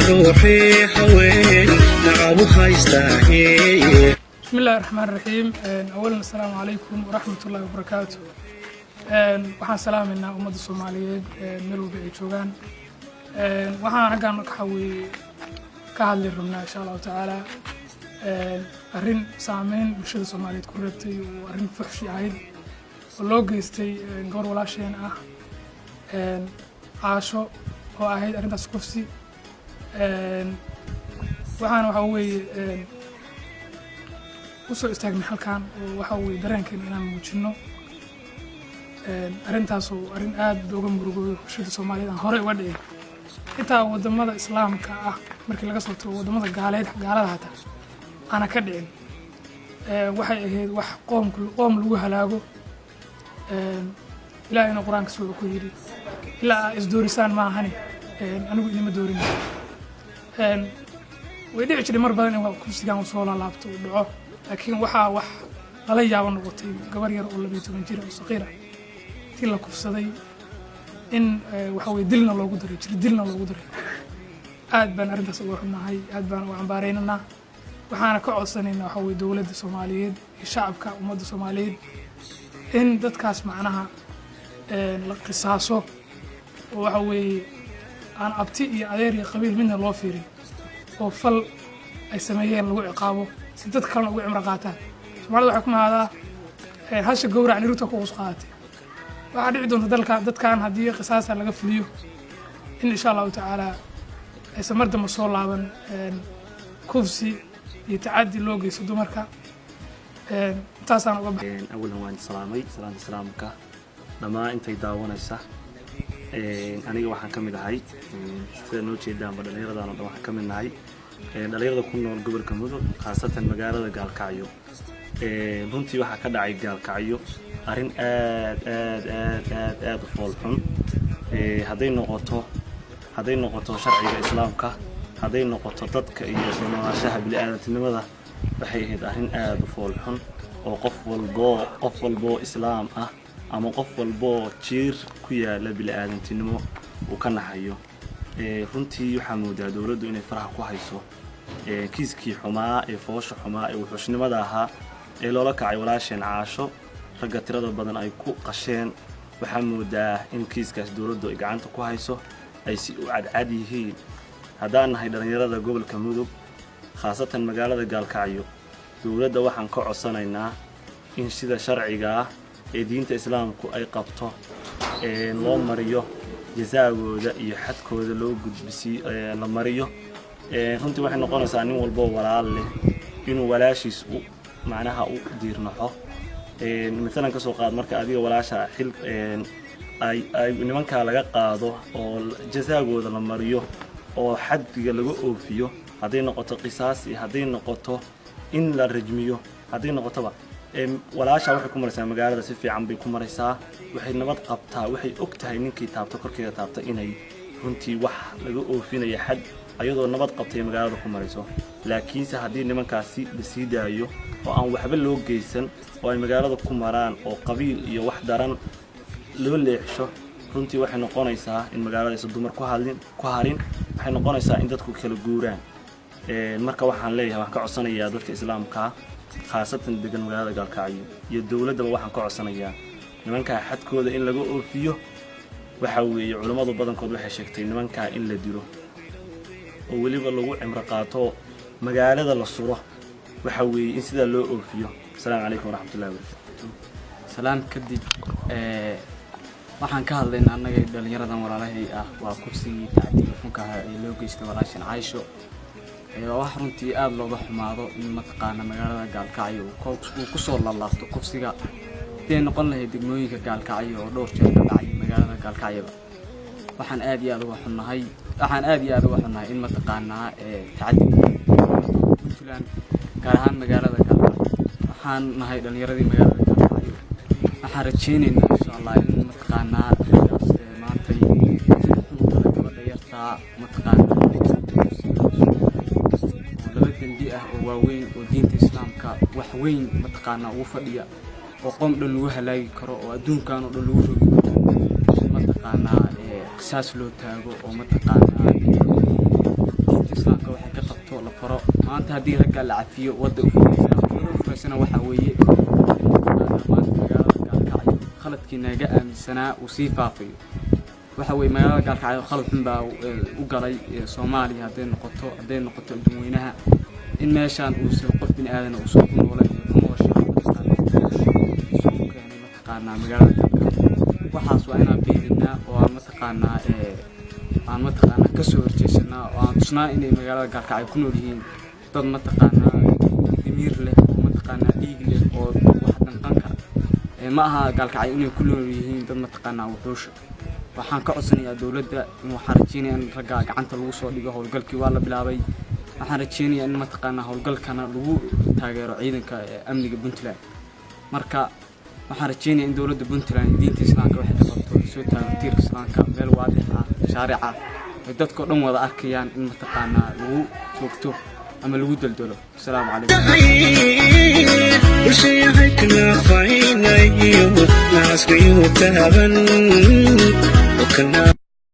روحي حوين نعبوها يستاهي. بسم الله الرحمن الرحيم. أولا السلام عليكم ورحمة الله وبركاته. waxaan salaameynaa ummadda Soomaaliyeed meel walba ay joogaan. waxaan raggan ka hadli rabnaa insha Allah taala arrin saameyn bulshada Soomaaliyeed ku reebtay oo arrin fuxshi ahayd oo loo geystay gabar walaasheen ah caasho oo ahayd arrintaas kufsi. waxaan waxa weeye usoo istaagnay halkan oo waxa weeye dareenkeena inaan muujino arrintaas oo arrin aad uga murugooday bulshada Soomaaliyeed aan hore uga dhigay inta wadamada islaamka ah markii laga soo tago wadamada gaalada hata ana ka dhicin. waxay ahayd wax qoom lagu halaago. ilaahayna quraanka soo ku yiri ilaa isdoorisaan ma ahani anigu inima doorin. way dhici jiray mar badan in kufsigan soo laabto oo dhaco laakiin waxa wax lala yaabo noqotay gabar yar oo 12 jir oo saqiira tii la kufsaday in waxa way dilna loogu daray aad baan arrintaas uga xumahay aad baan u cambaareynaa. waxaana ka codsanaynaa waxa way dawladda Soomaaliyeed iyo shacabka ummadda Soomaaliyeed in dadkaas macnaha la qisaaso oo waxa way aan abti iyo adeer iyo qabiil midna loo fiirin oo fal ay sameeyeen lagu ciqaabo si dad kale ugu cimro qaataan. Soomaalidu waxay ku mahaadaa hasha gowrac niruta ku qusqaatay. waxaa dhici doonta dadkan haddii qisaasa laga fuliyo in insha Allah taala ay samarda ma soo laaban kufsi iyo tacaddi loo geysto dumarka. taasaan uga baxay. أولاً وأنا سلامك لما أنت يداونيسا aniga waxaan kamid ahay sida noo jeedaan dhalinyarada waxaan kamid nahay dhalinyarada ku nool gobolka Mudug khaasatan magaalada Gaalkacyo. runtii waxa ka dhacay Gaalkacyo arrin aad u foolxun. haday noqoto sharciga islaamka haday noqoto dadka iyo soomaashaha bini'aadantinimada waxay ahayd arrin aad u foolxun oo qof walbo islaam ah ama qof walbo jiir ku yaala bini'aadantinimo uu ka naxayo. runtii waxa moodaa dawladdu inay faraha ku hayso kiiskii xumaa ee foosha xumaa ee wuxuushnimada ahaa ee loola kacay walaasheen caasho ragga tirada badan ay ku qasheen. waxa moodaa in kiiskaas dawladdu ay gacanta ku hayso ay si u cadcad yihiin. haddaan nahay dhalinyarada gobolka Mudug khaasatan magaalada Gaalkacyo dawladda waxaan ka codsanaynaa in sida sharciga ah ee diinta islaamku ay qabto loo mariyo jazaagooda iyo xadkooda loo gudbisi la mariyo. runtii waxay noqonaysaa nin walbo walaal leh inuu walaashiis u macnaha u diirnaxo. midalan ka soo qaad marka adiga walaasha xil ay nimanka laga qaado oo jazaagooda la mariyo oo xaddiga laga oofiyo haday noqoto qisaas iyo haday noqoto in la rajmiyo haday noqotoba walaasha waxay ku maraysaa magaalada si fiican bay ku maraysaa. waxay nabad qabtaa waxay og tahay ninkii taabto korkeeda taabta inay runtii wax laga oofinayo xad ayadoo nabad qabtay magaalada ku marayso. laakiinse haddii nimankaasi la sii daayo oo aan waxba loo geysan oo ay magaalada ku maraan oo qabiil iyo wax daran loo leexsho runtii waxay noqonaysaa in magaalada ay dumar ku harin waxay noqonaysaa in dadku kala guuraan. marka waxaan leeyahay waxaan ka codsanayaa dadka islaamka khaasatan degan magaalada Gaalkacyo iyo dawladda waxaan ka codsanayaa nimanka xadkooda in laga oofiyo. waxa weeye culimadu badankood waxay sheegtay nimanka in la dilo oo waliba lagu cimro qaato magaalada la suro. waxa weeye in sida loo oofiyo. Assalaamu calaykum waraxmatullaahi wabarakaatuh. salaam kadib waxaan ka hadlaynaa annaga dhalinyaradan walaalahay ah waa kufsigii tacdiga funka ee loo geystay walaashan Caasho. wax runtii aad looga xumaado in mataqaana magaalada Gaalkacyo uu ku soo laabto kufsiga tii noqon lahayd degmooyinka Gaalkacyo oo dhowr jeer ka dhacay magaalada Gaalkacyo. waxaan aad iyo aad uga xunnahay in mataqaana tacdiga Puntland gaar ahaan magaalada Gaalkacyo. waxaan nahay dhalinyaradii magaalada Gaalkacyo. waxaan rajaynaynaa insha Allah in mataqaana maanta gabadha yartaa mataqaana waaweyn oo diinta islaamka wax weyn mataqaana ugu fadhiya oo qoom dhan lagu halaagi karo oo adduunkan oo dhan lagu rogi karo mataqaana qisaas loo taago oo mataqaana islaamka waxa ka qabto la faro maanta haddii ragga la cafiyo wadda u furaysana waxa weeye maanta magaalada gaalkacyo khaladkii naga aaminsanaa uu sii faafayo waxa weeye magaalada gaalkacyo khalad xun baa u galay Soomaaliya hadday noqoto dadweynaha in meeshaan uu soo qof bin aadan uu soo ku noolay magaalada waxaas waa inaan beedinaa oo aan mataqaanaa ka soo horjeesanaa oo aan tusnaa inay magaalada gaalkacyo ku nool yihiin dad mataqaanaa dimiir leh oo mataqaanaa dhiig leh oo wax dhanqan kara ma aha gaalkacyo inay ku nool yihiin dad mataqaanaa wuxuusha waxaan ka codsanayaa dowladda in waxaan rajeynayaa in ragga gacanta lagu soo dhigo howlgalkii waa la bilaabay waxaan rajeynayaa in mataqaanaa howlgalkana lagu taageero ciidanka amniga Puntland marka waxaan rajeynayaa in dowladda Puntland diinta islaamka waxay ka qabto soo taageerto islaamka meel waadix ah shaarica ay dadka dhan wada arkayaan in mataqaanaa lagu joogto ama lagu daldalo assalaamu calaykum